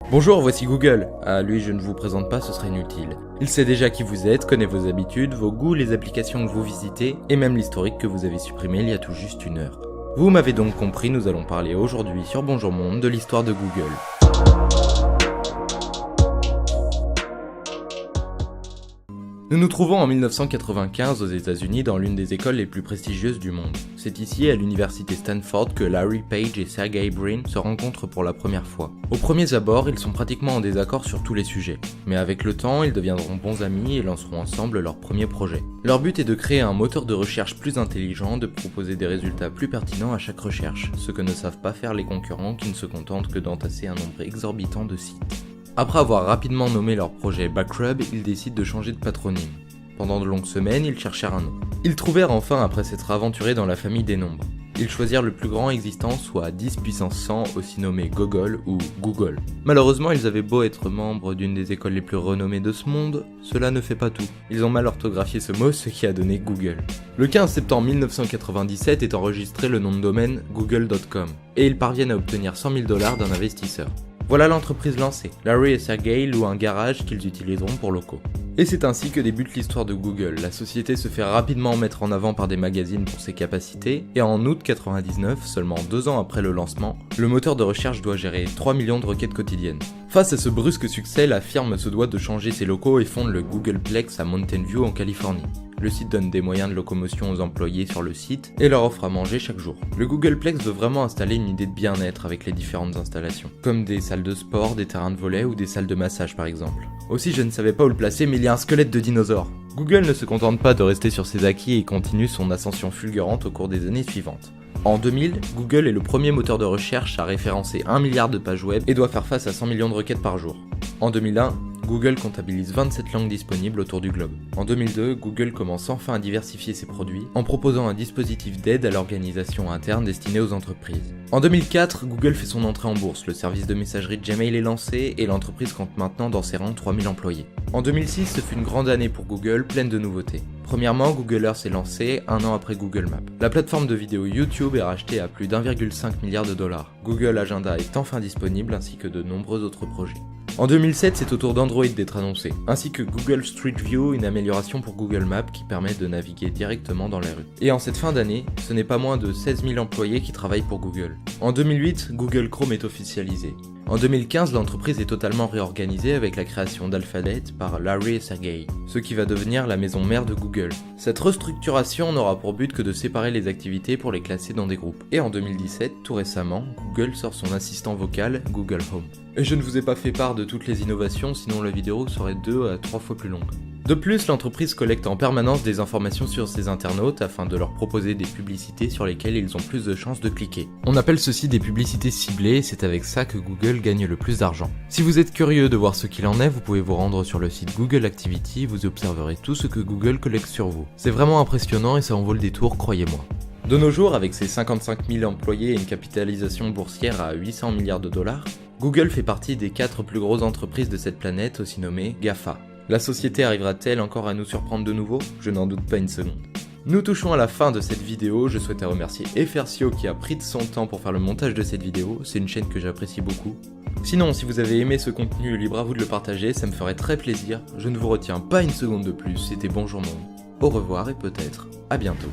Bonjour, voici Google. Ah, lui, je ne vous présente pas, ce serait inutile. Il sait déjà qui vous êtes, connaît vos habitudes, vos goûts, les applications que vous visitez, et même l'historique que vous avez supprimé il y a tout juste 1 heure. Vous m'avez donc compris, nous allons parler aujourd'hui sur Bonjour Monde de l'histoire de Google. Nous nous trouvons en 1995 aux États-Unis dans l'une des écoles les plus prestigieuses du monde. C'est ici, à l'université Stanford, que Larry Page et Sergey Brin se rencontrent pour la première fois. Aux premiers abords, ils sont pratiquement en désaccord sur tous les sujets. Mais avec le temps, ils deviendront bons amis et lanceront ensemble leur premier projet. Leur but est de créer un moteur de recherche plus intelligent, de proposer des résultats plus pertinents à chaque recherche, ce que ne savent pas faire les concurrents qui ne se contentent que d'entasser un nombre exorbitant de sites. Après avoir rapidement nommé leur projet Backrub, ils décident de changer de patronyme. Pendant de longues semaines, ils cherchèrent un nom. Ils trouvèrent enfin après s'être aventurés dans la famille des nombres. Ils choisirent le plus grand existant, soit 10 puissance 100, aussi nommé Gogol ou Google. Malheureusement, ils avaient beau être membres d'une des écoles les plus renommées de ce monde, cela ne fait pas tout. Ils ont mal orthographié ce mot, ce qui a donné Google. Le 15 septembre 1997 est enregistré le nom de domaine google.com, et ils parviennent à obtenir 100 000 $ d'un investisseur. Voilà l'entreprise lancée. Larry et Sergey louent un garage qu'ils utiliseront pour locaux. Et c'est ainsi que débute l'histoire de Google. La société se fait rapidement mettre en avant par des magazines pour ses capacités, et en août 99, seulement 2 ans après le lancement, le moteur de recherche doit gérer 3 millions de requêtes quotidiennes. Face à ce brusque succès, la firme se doit de changer ses locaux et fonde le Googleplex à Mountain View en Californie. Le site donne des moyens de locomotion aux employés sur le site et leur offre à manger chaque jour. Le Googleplex veut vraiment installer une idée de bien-être avec les différentes installations, comme des salles de sport, des terrains de volley ou des salles de massage par exemple. Aussi, je ne savais pas où le placer, mais il y a un squelette de dinosaure. Google ne se contente pas de rester sur ses acquis et continue son ascension fulgurante au cours des années suivantes. En 2000, Google est le premier moteur de recherche à référencer 1 milliard de pages web et doit faire face à 100 millions de requêtes par jour. En 2001, Google comptabilise 27 langues disponibles autour du globe. En 2002, Google commence enfin à diversifier ses produits en proposant un dispositif d'aide à l'organisation interne destiné aux entreprises. En 2004, Google fait son entrée en bourse, le service de messagerie de Gmail est lancé et l'entreprise compte maintenant dans ses rangs 3000 employés. En 2006, ce fut une grande année pour Google, pleine de nouveautés. Premièrement, Google Earth est lancé 1 an après Google Maps. La plateforme de vidéo YouTube est rachetée à plus d'1,5 milliard de $. Google Agenda est enfin disponible ainsi que de nombreux autres projets. En 2007, c'est au tour d'Android d'être annoncé, ainsi que Google Street View, une amélioration pour Google Maps qui permet de naviguer directement dans les rues. Et en cette fin d'année, ce n'est pas moins de 16 000 employés qui travaillent pour Google. En 2008, Google Chrome est officialisé. En 2015, l'entreprise est totalement réorganisée avec la création d'Alphabet par Larry et Sergey, ce qui va devenir la maison mère de Google. Cette restructuration n'aura pour but que de séparer les activités pour les classer dans des groupes. Et en 2017, tout récemment, Google sort son assistant vocal, Google Home. Et je ne vous ai pas fait part de toutes les innovations, sinon la vidéo serait 2 à 3 fois plus longue. De plus, l'entreprise collecte en permanence des informations sur ses internautes afin de leur proposer des publicités sur lesquelles ils ont plus de chances de cliquer. On appelle ceci des publicités ciblées et c'est avec ça que Google gagne le plus d'argent. Si vous êtes curieux de voir ce qu'il en est, vous pouvez vous rendre sur le site Google Activity, vous observerez tout ce que Google collecte sur vous. C'est vraiment impressionnant et ça en vaut le détour, croyez-moi. De nos jours, avec ses 55 000 employés et une capitalisation boursière à 800 milliards de $, Google fait partie des 4 plus grosses entreprises de cette planète, aussi nommées GAFA. La société arrivera-t-elle encore à nous surprendre de nouveau? Je n'en doute pas une seconde. Nous touchons à la fin de cette vidéo, je souhaitais remercier Effersio qui a pris de son temps pour faire le montage de cette vidéo, c'est une chaîne que j'apprécie beaucoup. Sinon, si vous avez aimé ce contenu, libre à vous de le partager, ça me ferait très plaisir. Je ne vous retiens pas une seconde de plus, c'était Bonjour Monde. Au revoir et peut-être à bientôt.